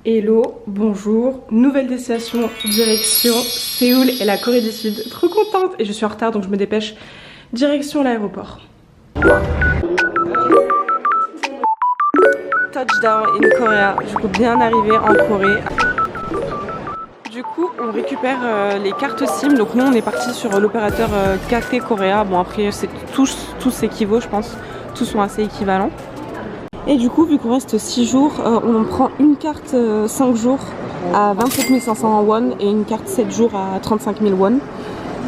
Hello, bonjour, nouvelle destination, direction Séoul et la Corée du Sud. Trop contente et je suis en retard donc je me dépêche, direction l'aéroport. Touchdown in Korea, du coup bien arrivé en Corée. Du coup on récupère les cartes SIM, donc nous on est parti sur l'opérateur KT Korea. Bon après c'est tous équivaut je pense, tous sont assez équivalents. Et du coup vu qu'on reste 6 jours, on prend une carte 5 jours à 27 500 won et une carte 7 jours à 35 000 won.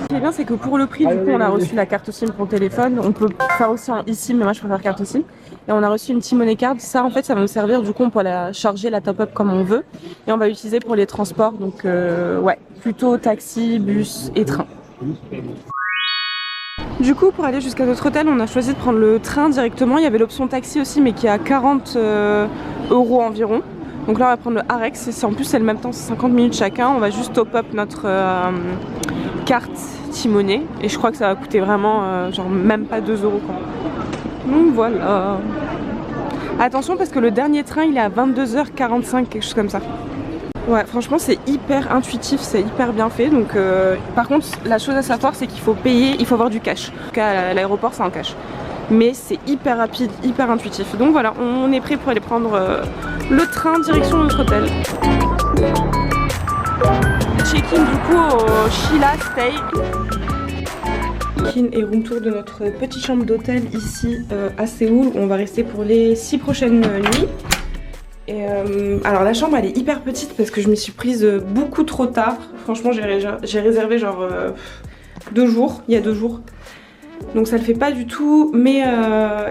Ce qui est bien c'est que pour le prix du coup on a reçu la carte SIM pour le téléphone, on peut faire aussi en eSIM mais moi je préfère carte SIM. Et on a reçu une T-Money Card, ça en fait ça va nous servir du coup on peut la charger, la top up comme on veut. Et on va l'utiliser pour les transports, donc ouais, plutôt taxi, bus et train. Du coup pour aller jusqu'à notre hôtel on a choisi de prendre le train directement, il y avait l'option taxi aussi mais qui est à 40 € environ. Donc là on va prendre le Arex, en plus c'est le même temps, c'est 50 minutes chacun, on va juste top up notre carte T-Money et je crois que ça va coûter vraiment genre même pas 2 € quoi. Donc voilà. Attention parce que le dernier train il est à 22h45, quelque chose comme ça. Ouais, franchement c'est hyper intuitif, c'est hyper bien fait. Donc par contre la chose à savoir c'est qu'il faut payer, il faut avoir du cash. En tout cas à l'aéroport c'est en cash. Mais c'est hyper rapide, hyper intuitif. Donc voilà, on est prêt pour aller prendre le train direction notre hôtel. Check-in du coup au Shilla Stay. Check-in et room tour de notre petite chambre d'hôtel ici à Séoul où on va rester pour les 6 prochaines nuits. Et alors la chambre elle est hyper petite parce que je m'y suis prise beaucoup trop tard. Franchement j'ai réservé genre 2 jours, il y a 2 jours. Donc ça le fait pas du tout, mais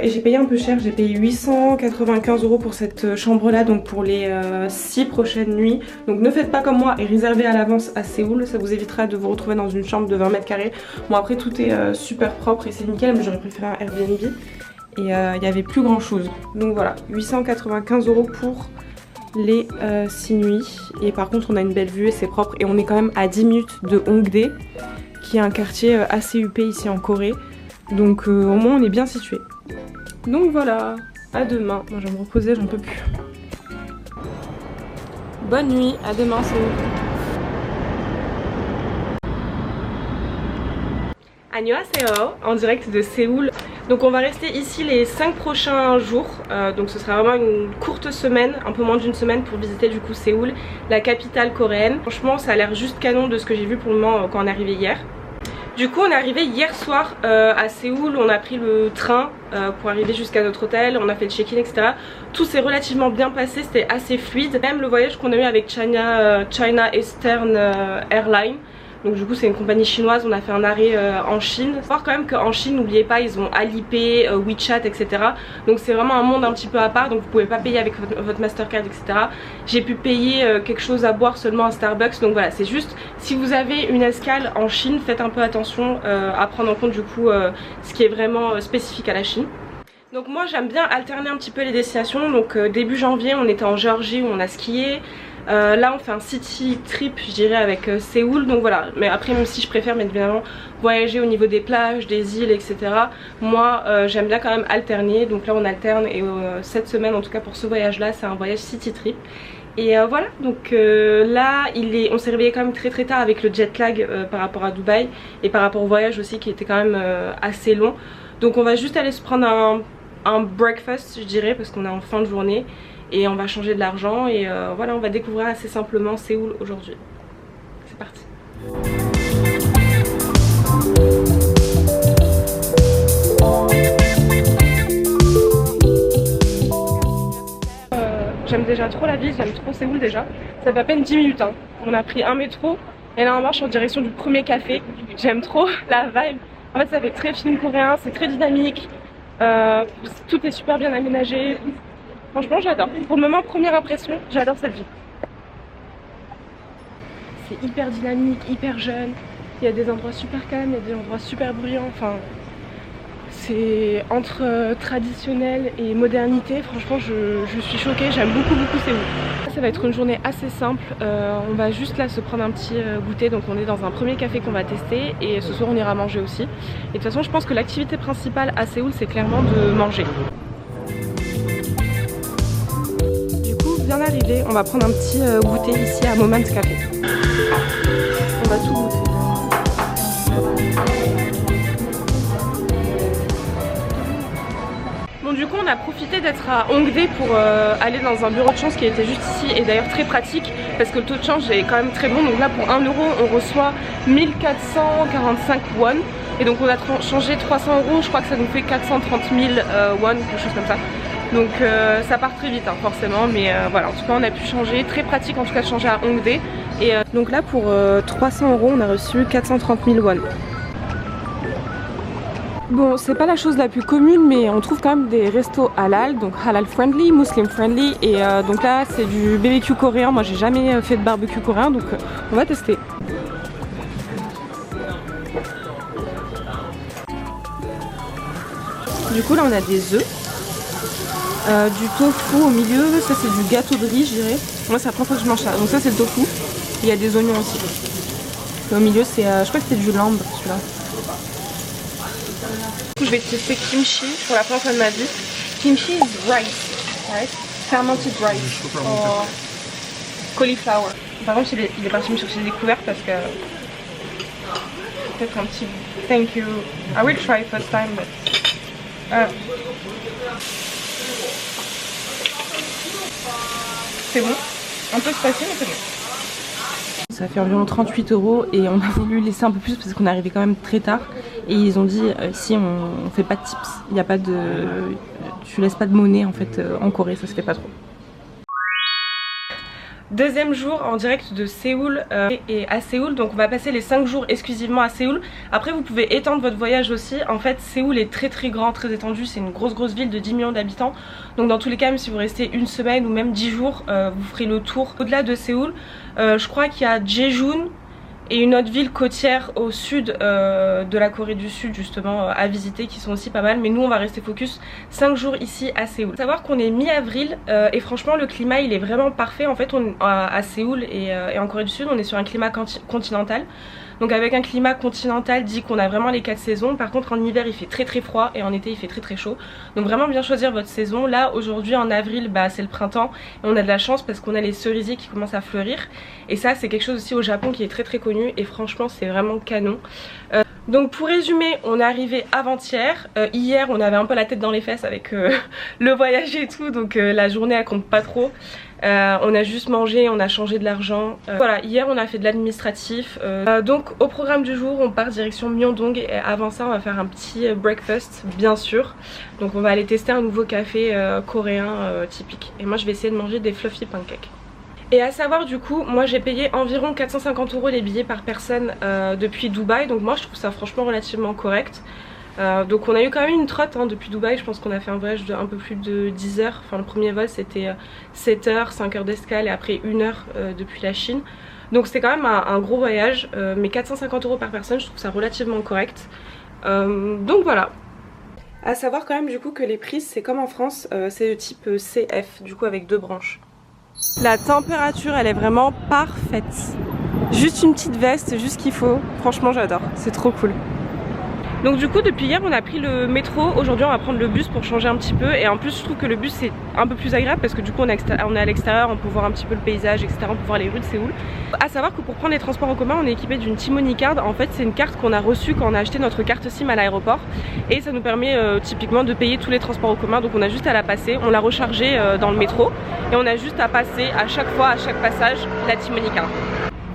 et j'ai payé un peu cher, j'ai payé 895 € pour cette chambre là, donc pour les 6 prochaines nuits. Donc ne faites pas comme moi et réservez à l'avance à Séoul, ça vous évitera de vous retrouver dans une chambre de 20 mètres carrés. Bon après tout est super propre et c'est nickel, mais j'aurais préféré un Airbnb. Et il n'y avait plus grand chose. Donc voilà, 895 € pour les 6 nuits. Et par contre on a une belle vue et c'est propre. Et on est quand même à 10 minutes de Hongdae, qui est un quartier assez huppé ici en Corée. Donc au moins on est bien situé. Donc voilà, à demain. Moi je vais me reposer, j'en peux plus. Bonne nuit, à demain Séoul. Annyeonghaseyo, en direct de Séoul. Donc on va rester ici les 5 prochains jours, donc ce sera vraiment une courte semaine, un peu moins d'une semaine pour visiter du coup Séoul, la capitale coréenne. Franchement ça a l'air juste canon de ce que j'ai vu pour le moment quand on est arrivé hier. Du coup on est arrivé hier soir à Séoul, on a pris le train pour arriver jusqu'à notre hôtel, on a fait le check-in etc. Tout s'est relativement bien passé, c'était assez fluide. Même le voyage qu'on a eu avec China Eastern Airlines. Donc du coup c'est une compagnie chinoise, on a fait un arrêt en Chine. Faut voir quand même qu'en Chine, n'oubliez pas, ils ont Alipay, WeChat, etc. Donc c'est vraiment un monde un petit peu à part, donc vous pouvez pas payer avec votre Mastercard, etc. J'ai pu payer quelque chose à boire seulement à Starbucks, donc voilà, c'est juste, si vous avez une escale en Chine, faites un peu attention à prendre en compte du coup ce qui est vraiment spécifique à la Chine. Donc moi j'aime bien alterner un petit peu les destinations, donc début janvier on était en Géorgie où on a skié. Là on fait un city trip je dirais avec Séoul, donc voilà, mais après même si je préfère bien évidemment voyager au niveau des plages, des îles etc, moi j'aime bien quand même alterner, donc là on alterne et cette semaine en tout cas pour ce voyage là c'est un voyage city trip. Et voilà, donc là on s'est réveillé quand même très tard avec le jet lag par rapport à Dubaï et par rapport au voyage aussi qui était quand même assez long. Donc on va juste aller se prendre un breakfast je dirais parce qu'on est en fin de journée. Et on va changer de l'argent et voilà on va découvrir assez simplement Séoul aujourd'hui. C'est parti. J'aime déjà trop la ville, j'aime trop Séoul déjà. Ça fait à peine 10 minutes hein. On a pris un métro et là on marche en direction du premier café. J'aime trop la vibe. En fait ça fait très film coréen, c'est très dynamique. Tout est super bien aménagé. Franchement j'adore. Pour le moment première impression, j'adore cette ville. C'est hyper dynamique, hyper jeune. Il y a des endroits super calmes, il y a des endroits super bruyants. Enfin, c'est entre traditionnel et modernité. Franchement je suis choquée, j'aime beaucoup Séoul. Ça va être une journée assez simple. On va juste là se prendre un petit goûter. Donc on est dans un premier café qu'on va tester et ce soir on ira manger aussi. Et de toute façon je pense que l'activité principale à Séoul c'est clairement de manger. bien arrivé, on va prendre un petit goûter ici à Moment Café. On va tout goûter. Bon, du coup on a profité d'être à Hongdae pour aller dans un bureau de change qui était juste ici, et d'ailleurs très pratique parce que le taux de change est quand même très bon. Donc là pour 1 euro on reçoit 1445 won, et donc on a changé 300 euros, je crois que ça nous fait 430 000 won, quelque chose comme ça. Donc ça part très vite hein, forcément, mais voilà, en tout cas on a pu changer, très pratique en tout cas de changer à Hongdae. Et donc là pour 300 euros on a reçu 430 000 won. Bon, c'est pas la chose la plus commune, mais on trouve quand même des restos halal, donc halal friendly, muslim friendly, et donc là c'est du BBQ coréen. Moi j'ai jamais fait de barbecue coréen, donc on va tester. Du coup là on a des œufs, du tofu au milieu, ça c'est du gâteau de riz je dirais. Moi c'est la première fois que je mange ça, donc ça c'est le tofu, il y a des oignons aussi. Et au milieu c'est, je crois que c'est du lambe celui-là. Je vais tester kimchi pour la première fois de ma vie. Kimchi is rice, right? Fermented rice or cauliflower. Par contre il est parti me chercher des couverts parce que peut-être un petit thank you. I will try first time but c'est bon, un peu spacé mais c'est bon. Ça fait environ 38 euros et on a voulu laisser un peu plus parce qu'on est arrivé quand même très tard. Et ils ont dit ici on fait pas de tips, il n'y a pas de... tu laisses pas de monnaie en fait en Corée, ça se fait pas trop. Deuxième jour en direct de Séoul et à Séoul, donc on va passer les 5 jours exclusivement à Séoul. Après vous pouvez étendre votre voyage aussi. En fait Séoul est très grand, très étendu, c'est une grosse ville de 10 millions d'habitants. Donc dans tous les cas, même si vous restez une semaine ou même 10 jours, vous ferez le tour. Au-delà de Séoul, je crois qu'il y a Jeju et une autre ville côtière au sud de la Corée du Sud justement à visiter, qui sont aussi pas mal, mais nous on va rester focus 5 jours ici à Séoul. Faut savoir qu'on est mi-avril et franchement le climat il est vraiment parfait. En fait à Séoul et en Corée du Sud on est sur un climat continental. Donc avec un climat continental dit qu'on a vraiment les 4 saisons. Par contre en hiver il fait très froid et en été il fait très chaud. Donc vraiment bien choisir votre saison. Là aujourd'hui en avril c'est le printemps et on a de la chance parce qu'on a les cerisiers qui commencent à fleurir. Et ça c'est quelque chose aussi au Japon qui est très connu et franchement c'est vraiment canon. Donc pour résumer, on est arrivé avant-hier. Hier on avait un peu la tête dans les fesses avec le voyage et tout, donc la journée elle compte pas trop. On a juste mangé, on a changé de l'argent. Voilà, hier on a fait de l'administratif. Donc au programme du jour on part direction Myeongdong et avant ça on va faire un petit breakfast bien sûr. Donc on va aller tester un nouveau café coréen typique. Et moi je vais essayer de manger des fluffy pancakes. Et à savoir du coup, moi j'ai payé environ 450 euros les billets par personne depuis Dubaï. Donc moi je trouve ça franchement relativement correct. Donc on a eu quand même une trotte hein, depuis Dubaï. Je pense qu'on a fait un voyage de un peu plus de 10 heures. Enfin le premier vol c'était 7 heures, 5 heures d'escale et après 1 heure depuis la Chine. Donc c'était quand même un gros voyage. Mais 450 euros par personne, je trouve ça relativement correct. Donc voilà. À savoir quand même du coup que les prises c'est comme en France, c'est de type CF, du coup avec 2 branches. La température elle est vraiment parfaite. Juste une petite veste, juste ce qu'il faut. Franchement j'adore, c'est trop cool. Donc du coup depuis hier on a pris le métro, aujourd'hui on va prendre le bus pour changer un petit peu. Et en plus je trouve que le bus c'est un peu plus agréable parce que du coup on est à l'extérieur, on peut voir un petit peu le paysage etc, on peut voir les rues de Séoul. A savoir que pour prendre les transports en commun on est équipé d'une T-Money Card. En fait c'est une carte qu'on a reçue quand on a acheté notre carte SIM à l'aéroport. Et ça nous permet typiquement de payer tous les transports en commun. Donc on a juste à la passer, on l'a rechargée dans le métro. Et on a juste à passer à chaque fois, à chaque passage, la T-Money Card.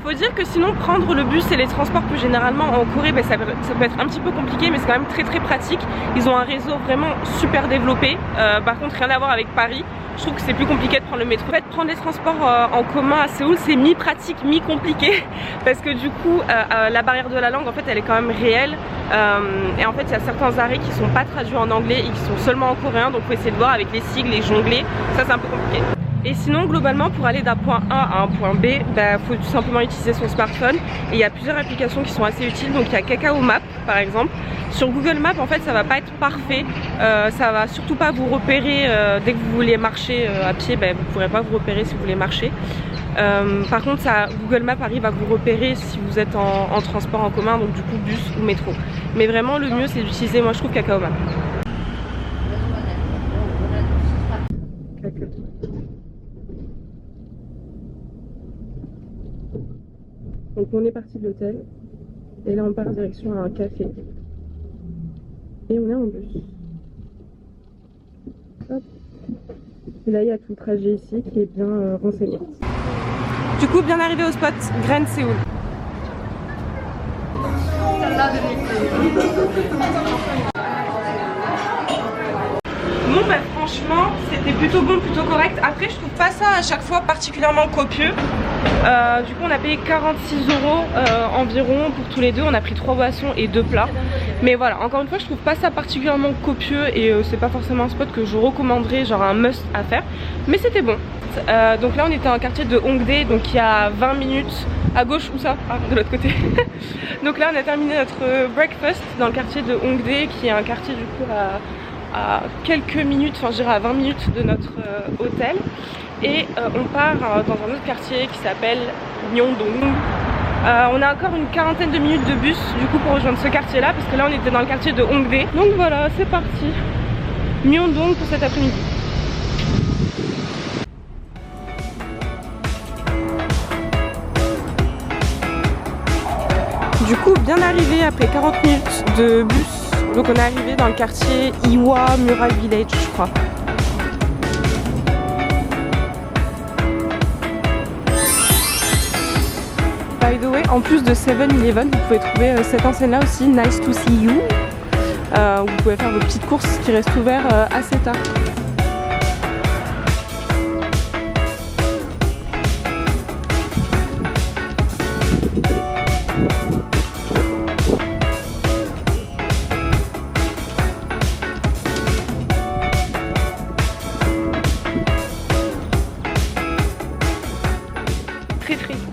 Faut dire que sinon prendre le bus et les transports plus généralement en Corée ça peut être un petit peu compliqué, mais c'est quand même très pratique. Ils ont un réseau vraiment super développé. Par contre rien à voir avec Paris. Je trouve que c'est plus compliqué de prendre le métro. En fait prendre les transports en commun à Séoul c'est mi-pratique, mi-compliqué. Parce que du coup la barrière de la langue en fait elle est quand même réelle. Et en fait il y a certains arrêts qui sont pas traduits en anglais et qui sont seulement en coréen. Donc faut essayer de voir avec les sigles et jongler. Ça c'est un peu compliqué. Et sinon globalement pour aller d'un point A à un point B, faut tout simplement utiliser son smartphone. Et il y a plusieurs applications qui sont assez utiles. Donc il y a Kakao Map par exemple. Sur Google Maps en fait ça va pas être parfait. Ça va surtout pas vous repérer dès que vous voulez marcher à pied, vous pourrez pas vous repérer si vous voulez marcher. Par contre Google Maps arrive à vous repérer si vous êtes en transport en commun, donc du coup bus ou métro. Mais vraiment le mieux c'est d'utiliser, moi je trouve, Kakao Map. Donc on est parti de l'hôtel et là on part direction un café et on est en bus. Hop. Et là il y a tout le trajet ici qui est bien renseigné. Du coup bien arrivé au spot Grand Séoul. Bon bah franchement c'était plutôt bon, plutôt correct. Après je trouve pas ça à chaque fois particulièrement copieux. Du coup on a payé 46 € environ pour tous les deux. On a pris 3 boissons et 2 plats. Mais voilà, encore une fois je trouve pas ça particulièrement copieux. Et c'est pas forcément un spot que je recommanderais, genre un must à faire. Mais c'était bon. Donc là on était dans le quartier de Hongdae, donc il y a 20 minutes à gauche. Ou ça, de l'autre côté. Donc là on a terminé notre breakfast dans le quartier de Hongdae, qui est un quartier du coup à quelques minutes, enfin je dirais à 20 minutes de notre hôtel. Et on part dans un autre quartier qui s'appelle Myeongdong. On a encore une quarantaine de minutes de bus du coup pour rejoindre ce quartier là, parce que là on était dans le quartier de Hongdae. Donc voilà, c'est parti, Myeongdong pour cet après-midi. Du coup bien arrivé après 40 minutes de bus. Donc on est arrivé dans le quartier Iwa Mural Village je crois. By the way, en plus de 7-Eleven, vous pouvez trouver cette enseigne là aussi, Nice to see you. Où vous pouvez faire vos petites courses qui restent ouvertes assez tard.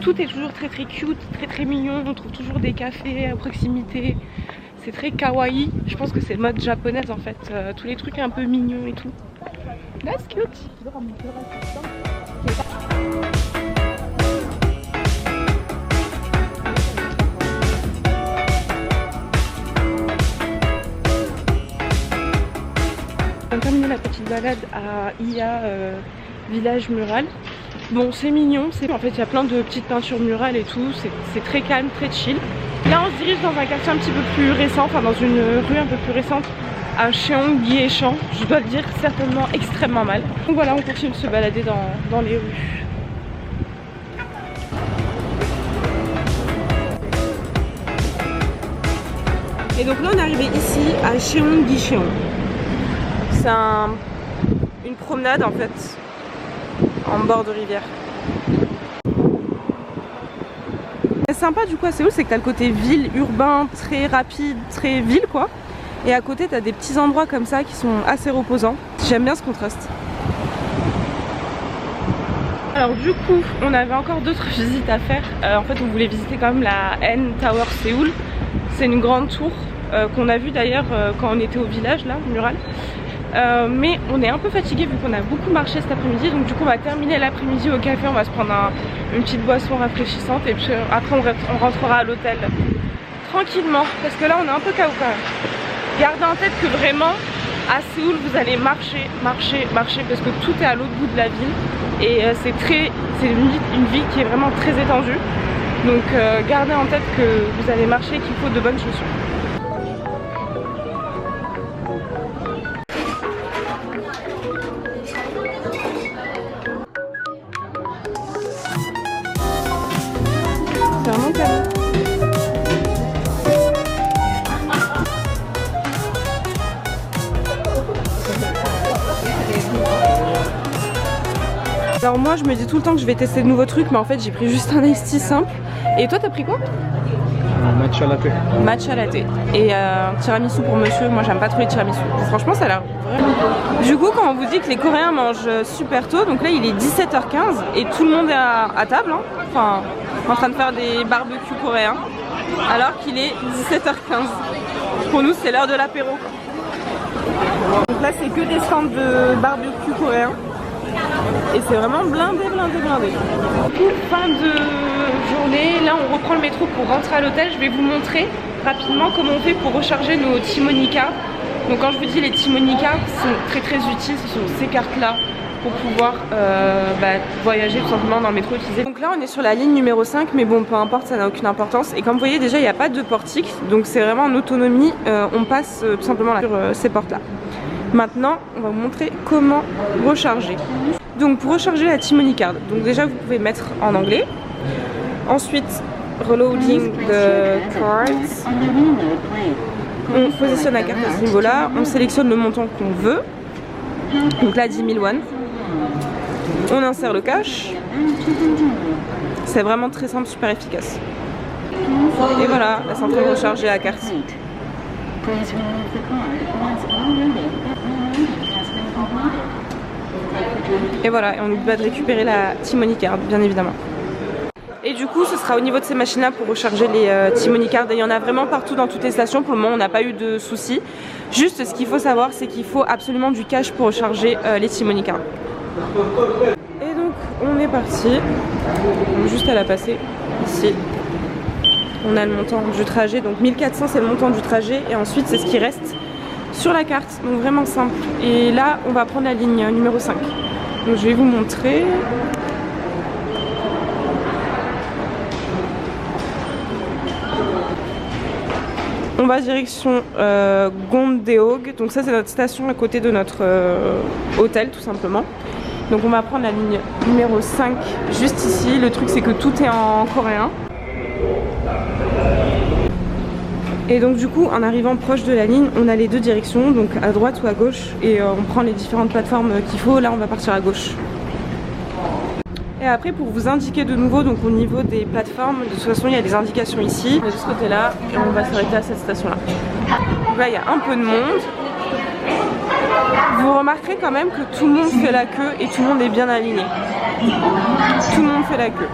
Tout est toujours très cute, très mignon, on trouve toujours des cafés à proximité. C'est très kawaii, je pense que c'est le mode japonaise en fait, tous les trucs un peu mignons et tout. That's cute. On a terminé la petite balade à Iya Village Mural. Bon c'est mignon, en fait il y a plein de petites peintures murales et tout, c'est très calme, très chill. Là on se dirige dans un quartier un petit peu plus récent, enfin dans une rue un peu plus récente, à Cheonggyeshan, je dois le dire certainement extrêmement mal. Donc voilà, on continue de se balader dans les rues. Et donc là on est arrivé ici à Cheonggyeshan. C'est une promenade en fait, en bord de rivière. C'est sympa du coup à Séoul, c'est que t'as le côté ville, urbain, très rapide, très ville quoi. Et à côté t'as des petits endroits comme ça qui sont assez reposants. J'aime bien ce contraste. Alors du coup on avait encore d'autres visites à faire. En fait on voulait visiter quand même la N Tower Séoul. C'est une grande tour qu'on a vue d'ailleurs quand on était au village là, mural. Mais on est un peu fatigué vu qu'on a beaucoup marché cet après-midi, donc du coup on va terminer l'après-midi au café, on va se prendre une petite boisson rafraîchissante et puis après on rentrera à l'hôtel tranquillement parce que là on est un peu KO quand même. Gardez en tête que vraiment à Séoul vous allez marcher parce que tout est à l'autre bout de la ville et c'est une ville qui est vraiment très étendue, donc gardez en tête que vous allez marcher et qu'il faut de bonnes chaussures. Alors moi je me dis tout le temps que je vais tester de nouveaux trucs, mais en fait j'ai pris juste un iced tea simple. Et toi t'as pris quoi? Matcha latte. Matcha latte. Et tiramisu pour monsieur, moi j'aime pas trop les tiramisu. Franchement ça a l'air vraiment bon. Du coup quand on vous dit que les Coréens mangent super tôt, donc là il est 17h15 et tout le monde est à table, hein. Enfin en train de faire des barbecues coréens, alors qu'il est 17h15. Pour nous c'est l'heure de l'apéro. Donc là c'est que des stands de barbecue coréens. Et c'est vraiment blindé. Du coup, fin de journée, là on reprend le métro pour rentrer à l'hôtel. Je vais vous montrer rapidement comment on fait pour recharger nos Timonica Donc quand je vous dis les T-Money cards sont très utiles, ce sont ces cartes là pour pouvoir voyager tout simplement dans le métro utilisé. Donc là on est sur la ligne numéro 5, mais bon peu importe, ça n'a aucune importance. Et comme vous voyez déjà il n'y a pas de portique, donc c'est vraiment en autonomie, on passe tout simplement là, sur ces portes là. Maintenant on va vous montrer comment recharger. Donc pour recharger la T-Money card, donc déjà vous pouvez mettre en anglais. Ensuite reloading the cards. On positionne la carte à ce niveau là, on sélectionne le montant qu'on veut. Donc là 10 000 won. On insère le cash. C'est vraiment très simple, super efficace. Et voilà, là c'est en train de recharger la carte. Et voilà, et on n'oublie pas de récupérer la T-Money card, bien évidemment. Et du coup, ce sera au niveau de ces machines-là pour recharger les T-Money cards. Et il y en a vraiment partout dans toutes les stations. Pour le moment, on n'a pas eu de soucis. Juste, ce qu'il faut savoir, c'est qu'il faut absolument du cash pour recharger les T-Money cards. Et donc, on est parti. Donc, juste à la passer ici. On a le montant du trajet. Donc, 1400, c'est le montant du trajet. Et ensuite, c'est ce qui reste sur la carte. Donc, vraiment simple. Et là, on va prendre la ligne numéro 5. Donc, je vais vous montrer. On va direction Gondeog, donc ça c'est notre station à côté de notre hôtel tout simplement. Donc on va prendre la ligne numéro 5 juste ici. Le truc c'est que tout est en coréen. Et donc du coup en arrivant proche de la ligne on a les deux directions, donc à droite ou à gauche, et on prend les différentes plateformes qu'il faut. Là on va partir à gauche. Et après pour vous indiquer de nouveau, donc au niveau des plateformes, de toute façon il y a des indications ici, de ce côté là, et on va s'arrêter à cette station là. Donc là il y a un peu de monde. Vous remarquerez quand même que tout le monde fait la queue et tout le monde est bien aligné. Tout le monde fait la queue.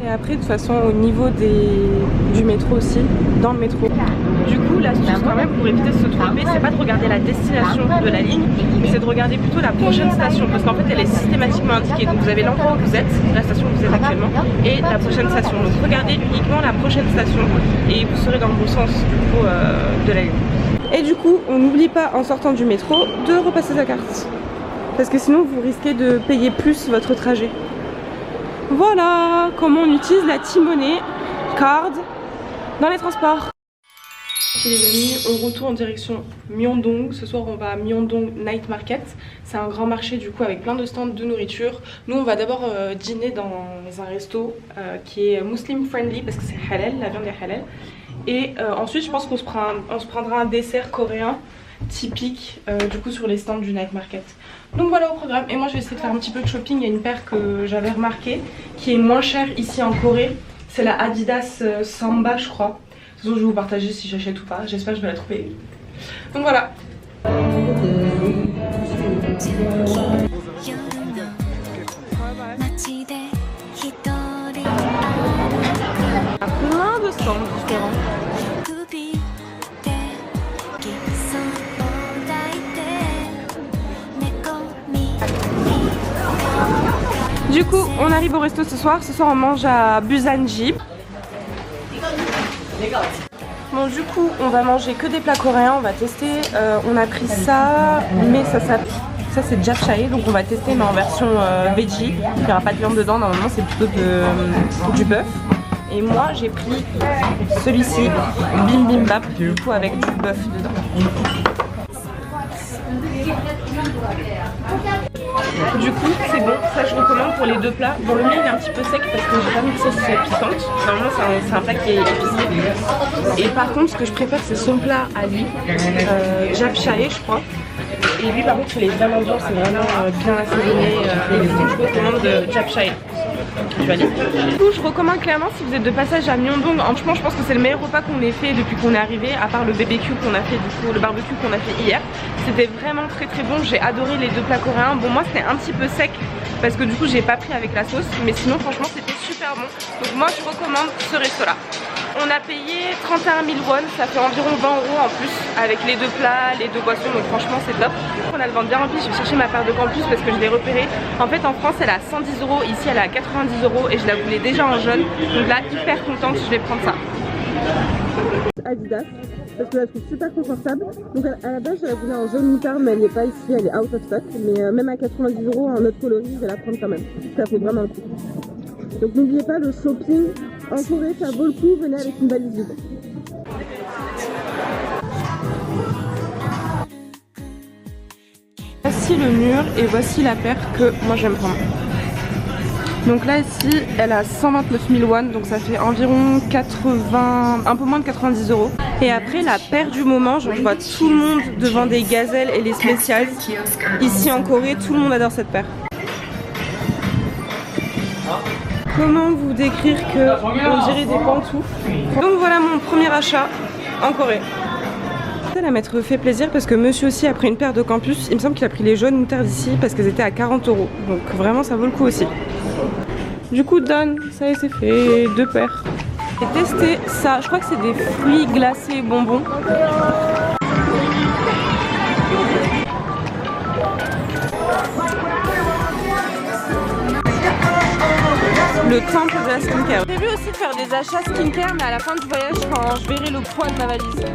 Et après de toute façon au niveau du métro aussi, dans le métro. Du coup l'astuce quand même pour éviter de se tromper, c'est pas de regarder la destination de la ligne, mais c'est de regarder plutôt la prochaine station, parce qu'en fait elle est systématiquement indiquée. Donc vous avez l'endroit où vous êtes, la station où vous êtes actuellement, et la prochaine station. Donc regardez uniquement la prochaine station et vous serez dans le bon sens du coup, de la ligne. Et du coup on n'oublie pas en sortant du métro de repasser sa carte, parce que sinon vous risquez de payer plus votre trajet. Voilà comment on utilise la T-Money card dans les transports. Les amis, on retourne en direction Myeongdong. Ce soir on va à Myeongdong Night Market. C'est un grand marché du coup avec plein de stands de nourriture. Nous on va d'abord dîner dans un resto qui est muslim friendly parce que c'est halal, la viande est halal. Et ensuite je pense qu'on se prendra un dessert coréen typique du coup sur les stands du Night Market. Donc voilà au programme. Et moi je vais essayer de faire un petit peu de shopping. Il y a une paire que j'avais remarquée qui est moins chère ici en Corée. C'est la Adidas Samba je crois. De toute façon je vais vous partager si j'achète ou pas. J'espère que je vais la trouver. Donc voilà. Plein de stands différents. Du coup on arrive au resto ce soir. Ce soir on mange à Busanji. Bon du coup on va manger que des plats coréens, on va tester, on a pris ça, mais ça c'est japchae, donc on va tester mais en version veggie, il n'y aura pas de viande dedans, normalement c'est plutôt du bœuf. Et moi j'ai pris celui-ci, bibimbap, du coup avec du bœuf dedans. Du coup c'est bon, ça je recommande pour les deux plats. Bon le mien il est un petit peu sec parce que j'ai pas mis de sauce piquante. Normalement c'est un plat qui est épicé. Et par contre ce que je préfère c'est son plat à lui, japchae je crois. Et lui par contre il est vraiment bien, c'est vraiment bien assaisonné. Donc je recommande japchae. Du coup je recommande clairement si vous êtes de passage à Myeongdong. Franchement je pense que c'est le meilleur repas qu'on ait fait depuis qu'on est arrivé, à part le BBQ qu'on a fait du coup, le barbecue qu'on a fait hier. C'était vraiment très bon, j'ai adoré les deux plats coréens. Bon moi c'était un petit peu sec parce que du coup j'ai pas pris avec la sauce, mais sinon franchement c'était super bon. Donc moi je recommande ce resto là. On a payé 31 000 won, ça fait environ 20 € en plus avec les 2 plats, les 2 boissons, donc franchement c'est top. On a le ventre bien rempli, je vais chercher ma paire de campus parce que je l'ai repérée. En fait en France elle est à 110 €, ici elle est à 90 € et je la voulais déjà en jaune. Donc là hyper contente, je vais prendre ça. Adidas, parce que je la trouve super confortable. Donc à la base je la voulais en jaune moutarde mais elle n'est pas ici, elle est out of stock. Mais même à 90 € en autre coloris je vais la prendre quand même, ça fait vraiment le coup. Donc n'oubliez pas le shopping en Corée, ça vaut le coup, venez avec une valise vide. Voici le mur et voici la paire que moi j'aime prendre. Donc là ici elle a 129 000 won, donc ça fait environ 80, un peu moins de 90 €. Et après la paire du moment, je vois tout le monde devant des gazelles et les spéciales. Ici en Corée, tout le monde adore cette paire. Comment vous décrire que on dirait des pantoufles? Donc voilà mon premier achat en Corée. Ça m'être fait plaisir parce que monsieur aussi a pris une paire de campus. Il me semble qu'il a pris les jaunes moutardes ici parce qu'elles étaient à 40 €. Donc vraiment ça vaut le coup aussi. Du coup donne, ça y est c'est fait, 2 paires. J'ai testé ça, je crois que c'est des fruits glacés bonbons. Le temple de la skincare. J'ai prévu aussi de faire des achats skincare mais à la fin du voyage quand je verrai le poids de ma valise.